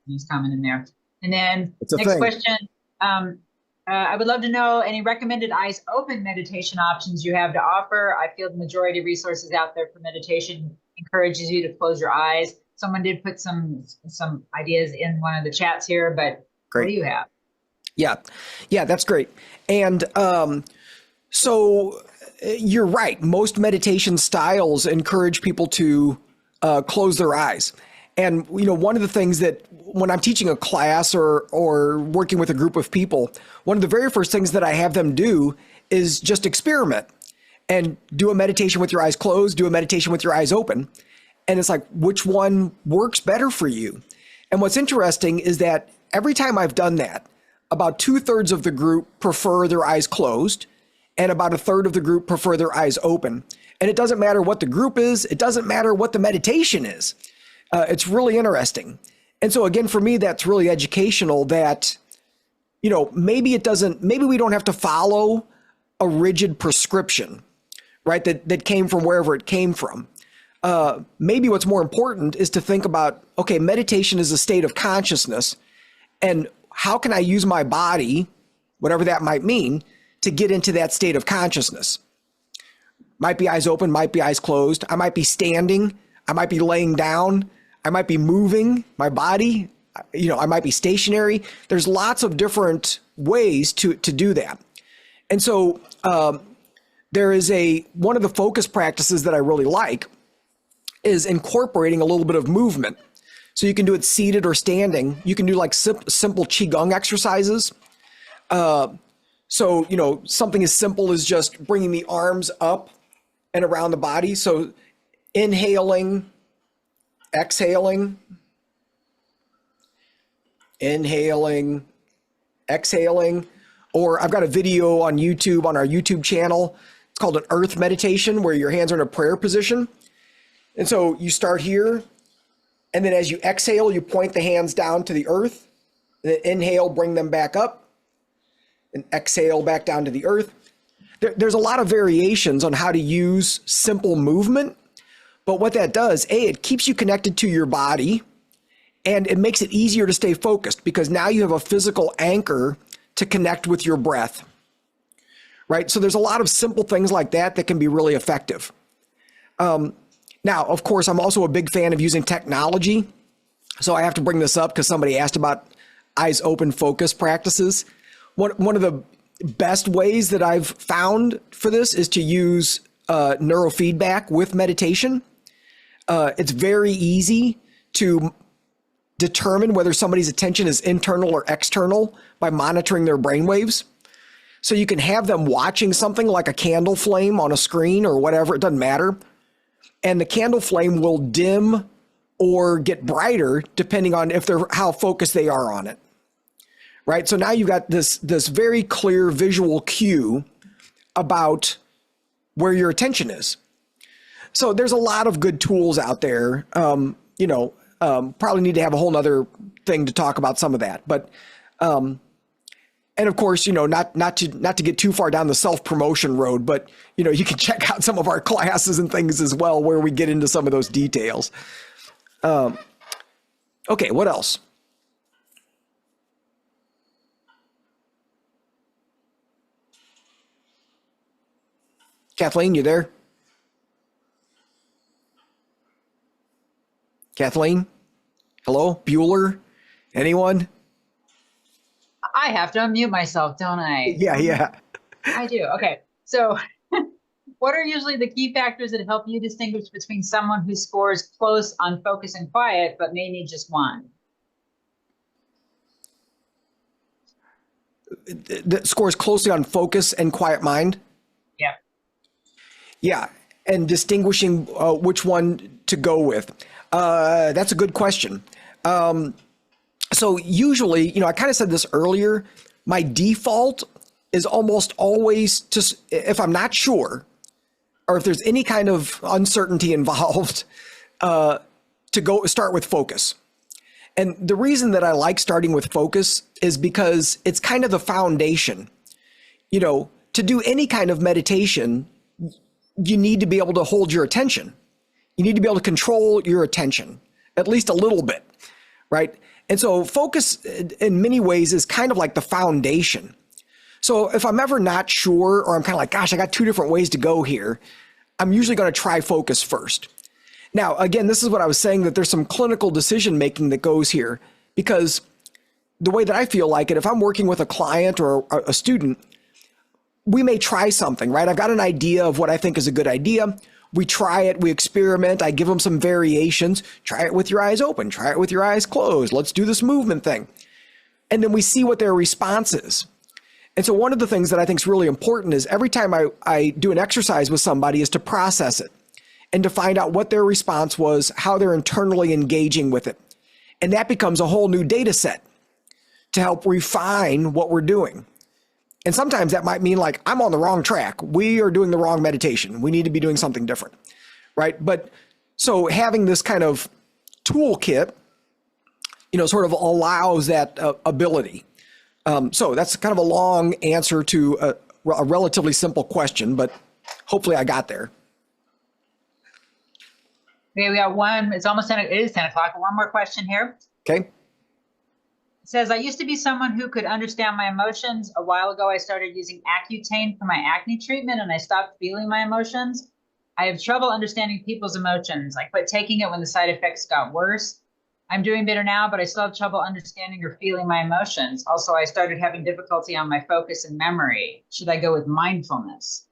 Speaker 2: There's a comment in there. And then next question, I would love to know any recommended eyes open meditation options you have to offer. I feel the majority of resources out there for meditation encourages you to close your eyes. Someone did put some ideas in one of the chats here, but great. What do you have?
Speaker 1: Yeah, that's great. And so you're right. Most meditation styles encourage people to close their eyes. And, one of the things that when I'm teaching a class or working with a group of people, one of the very first things that I have them do is just experiment and do a meditation with your eyes closed, do a meditation with your eyes open. And it's like, which one works better for you? And what's interesting is that every time I've done that, about 2/3 of the group prefer their eyes closed, and about 1/3 of the group prefer their eyes open. And it doesn't matter what the group is. It doesn't matter what the meditation is. It's really interesting. And so again, for me, that's really educational that, maybe we don't have to follow a rigid prescription, right? That came from wherever it came from. Maybe what's more important is to think about, okay, meditation is a state of consciousness, and how can I use my body, whatever that might mean, to get into that state of consciousness? Might be eyes open, might be eyes closed. I might be standing. I might be laying down. I might be moving my body. I might be stationary. There's lots of different ways to do that. And so there is one of the focus practices that I really like is incorporating a little bit of movement. So you can do it seated or standing. You can do like simple Qigong exercises. So, something as simple as just bringing the arms up and around the body. So inhaling, exhaling, exhaling. Or I've got a video on YouTube, on our YouTube channel. It's called an earth meditation, where your hands are in a prayer position. And so you start here, and then as you exhale, you point the hands down to the earth. And then inhale, bring them back up. And exhale back down to the earth. There's a lot of variations on how to use simple movement, but what that does, it keeps you connected to your body, and it makes it easier to stay focused because now you have a physical anchor to connect with your breath, right? So there's a lot of simple things like that that can be really effective. Now, of course, I'm also a big fan of using technology. So I have to bring this up because somebody asked about eyes open focus practices. One of the best ways that I've found for this is to use neurofeedback with meditation. It's very easy to determine whether somebody's attention is internal or external by monitoring their brainwaves. So you can have them watching something like a candle flame on a screen or whatever, it doesn't matter. and the candle flame will dim or get brighter depending on how focused they are on it. Right? So now you've got this very clear visual cue about where your attention is. So there's a lot of good tools out there. Probably need to have a whole nother thing to talk about some of that. But and of course, not to get too far down the self-promotion road, but you can check out some of our classes and things as well where we get into some of those details. Okay, what else? Kathleen, you there? Kathleen? Hello? Bueller? Anyone?
Speaker 2: I have to unmute myself, don't I?
Speaker 1: Yeah.
Speaker 2: I do. Okay. So what are usually the key factors that help you distinguish between someone who scores close on focus and quiet, but may need just one?
Speaker 1: That scores closely on focus and quiet mind?
Speaker 2: Yeah.
Speaker 1: Yeah. And distinguishing which one to go with. That's a good question. So usually, I kind of said this earlier, my default is almost always just, if I'm not sure, or if there's any kind of uncertainty involved, to start with focus. And the reason that I like starting with focus is because it's kind of the foundation. To do any kind of meditation, you need to be able to hold your attention. You need to be able to control your attention, at least a little bit, right? And so focus in many ways is kind of like the foundation. So if I'm ever not sure, or I'm kind of like, gosh, I got two different ways to go here, I'm usually going to try focus first. Now, again, this is what I was saying, that there's some clinical decision making that goes here, because the way that I feel like it, if I'm working with a client or a student, we may try something, right? I've got an idea of what I think is a good idea. We try it, we experiment, I give them some variations. Try it with your eyes open, try it with your eyes closed. Let's do this movement thing. And then we see what their response is. And so one of the things that I think is really important is every time I do an exercise with somebody is to process it and to find out what their response was, how they're internally engaging with it. And that becomes a whole new data set to help refine what we're doing. And sometimes that might mean like, I'm on the wrong track. We are doing the wrong meditation. We need to be doing something different, right? But so having this kind of toolkit, sort of allows that ability. So that's kind of a long answer to a relatively simple question, but hopefully I got there.
Speaker 2: Okay, we got one. It's almost 10. It is 10 o'clock. One more question here.
Speaker 1: Okay.
Speaker 2: It says, I used to be someone who could understand my emotions. A while ago, I started using Accutane for my acne treatment, and I stopped feeling my emotions. I have trouble understanding people's emotions. I quit taking it when the side effects got worse. I'm doing better now, but I still have trouble understanding or feeling my emotions. Also, I started having difficulty on my focus and memory. Should I go with mindfulness?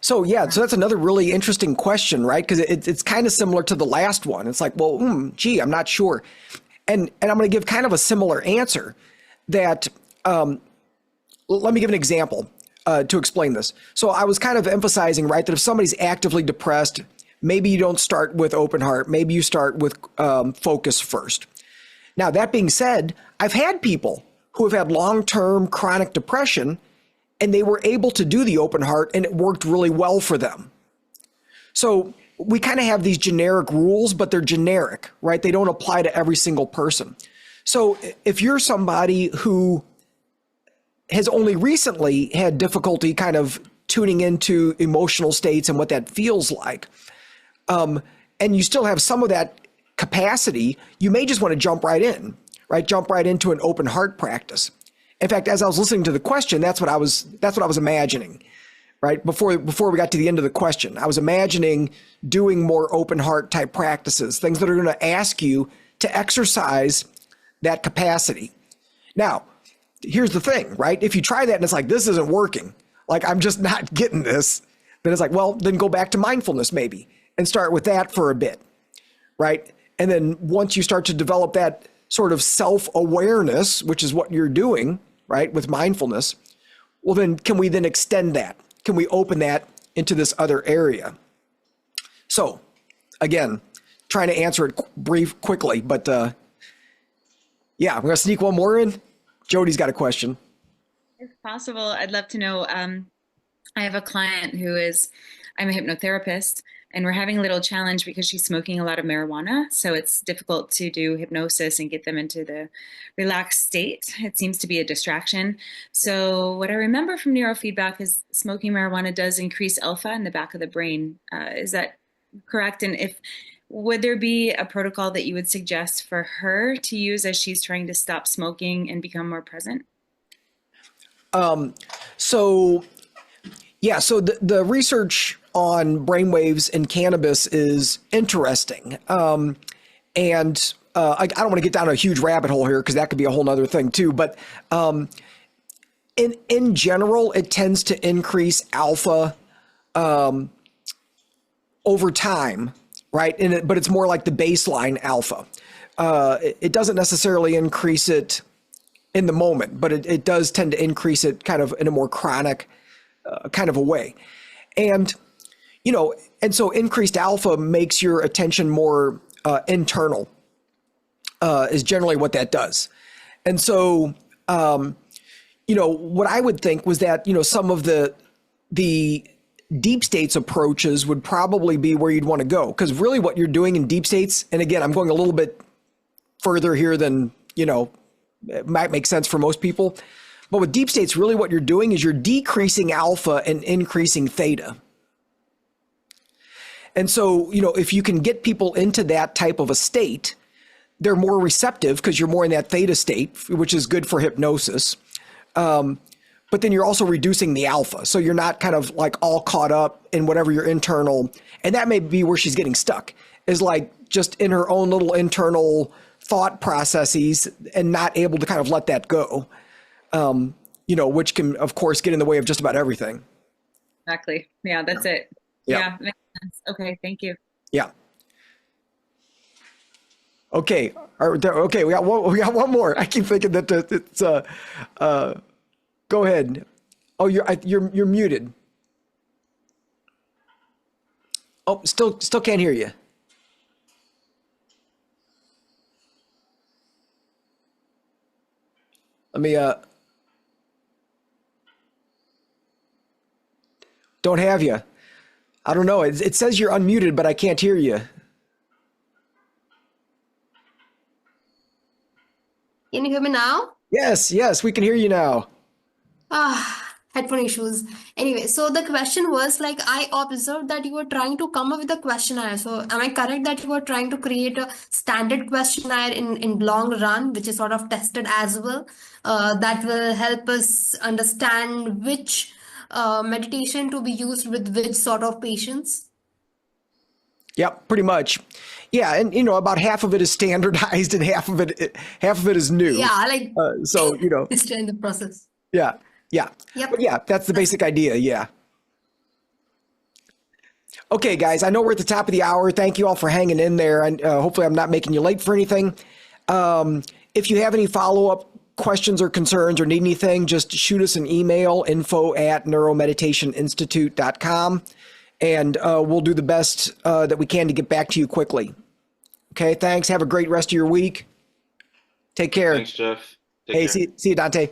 Speaker 1: So that's another really interesting question, right? Because it's kind of similar to the last one. It's like, well, I'm not sure. And I'm going to give kind of a similar answer that, let me give an example to explain this. So I was kind of emphasizing, right, that if somebody's actively depressed, maybe you don't start with open heart. Maybe you start with focus first. Now, that being said, I've had people who have had long-term chronic depression, and they were able to do the open heart, and it worked really well for them. So we kind of have these generic rules, but they're generic, right? They don't apply to every single person. So if you're somebody who has only recently had difficulty kind of tuning into emotional states and what that feels like, and you still have some of that capacity, you may just want to jump right in, right? Jump right into an open heart practice. In fact, as I was listening to the question, that's what I was imagining. Right? Before we got to the end of the question, I was imagining doing more open heart type practices, things that are going to ask you to exercise that capacity. Now, here's the thing, right? If you try that and it's like, this isn't working, like I'm just not getting this, then it's like, well, then go back to mindfulness maybe and start with that for a bit, right? And then once you start to develop that sort of self-awareness, which is what you're doing, right, with mindfulness, well, then can we then extend that? Can we open that into this other area? So again, trying to answer it quickly, but yeah, I'm going to sneak one more in. Jody's got a question.
Speaker 4: If possible, I'd love to know, I have a client I'm a hypnotherapist, and we're having a little challenge because she's smoking a lot of marijuana. So it's difficult to do hypnosis and get them into the relaxed state. It seems to be a distraction. So what I remember from neurofeedback is smoking marijuana does increase alpha in the back of the brain. Is that correct? And would there be a protocol that you would suggest for her to use as she's trying to stop smoking and become more present?
Speaker 1: So the research on brainwaves and cannabis is interesting. I don't want to get down a huge rabbit hole here because that could be a whole nother thing too. But in general, it tends to increase alpha over time, right? But it's more like the baseline alpha. It doesn't necessarily increase it in the moment, but it does tend to increase it kind of in a more chronic kind of a way. And so increased alpha makes your attention more internal, is generally what that does. And so, what I would think was that, some of the deep states approaches would probably be where you'd want to go. Because really what you're doing in deep states, and again, I'm going a little bit further here than, it might make sense for most people. But with deep states, really what you're doing is you're decreasing alpha and increasing theta. And so, if you can get people into that type of a state, they're more receptive because you're more in that theta state, which is good for hypnosis. But then you're also reducing the alpha. So you're not kind of like all caught up in whatever your internal, and that may be where she's getting stuck, is like just in her own little internal thought processes and not able to kind of let that go, which can, of course, get in the way of just about everything.
Speaker 4: Exactly. Yeah, that's it. Yeah. Makes sense. Okay. Thank you.
Speaker 1: Yeah. Okay. Okay. We got one more. I keep thinking that it's, go ahead. Oh, you're muted. Oh, still can't hear you. Let me, don't have you. I don't know. It says you're unmuted, but I can't hear you.
Speaker 5: Can you hear me now?
Speaker 1: Yes, we can hear you now.
Speaker 5: Headphone issues. Anyway, so the question was like, I observed that you were trying to come up with a questionnaire. So am I correct that you were trying to create a standard questionnaire in long run, which is sort of tested as well, that will help us understand which meditation to be used with which sort of patients?
Speaker 1: Yep, pretty much. Yeah, and about half of it is standardized and half of it is new.
Speaker 5: Yeah, like
Speaker 1: so
Speaker 5: it's still in the process.
Speaker 1: Yeah.
Speaker 5: Yep.
Speaker 1: But yeah, that's the basic idea. Yeah. Okay, guys, I know we're at the top of the hour. Thank you all for hanging in there, and hopefully I'm not making you late for anything. If you have any follow-up questions or concerns or need anything, just shoot us an email, info@neuromeditationinstitute.com, and we'll do the best that we can to get back to you quickly. Okay, thanks. Have a great rest of your week. Take care.
Speaker 6: Thanks, Jeff. Take
Speaker 1: Hey,
Speaker 6: care.
Speaker 1: see you, Dante.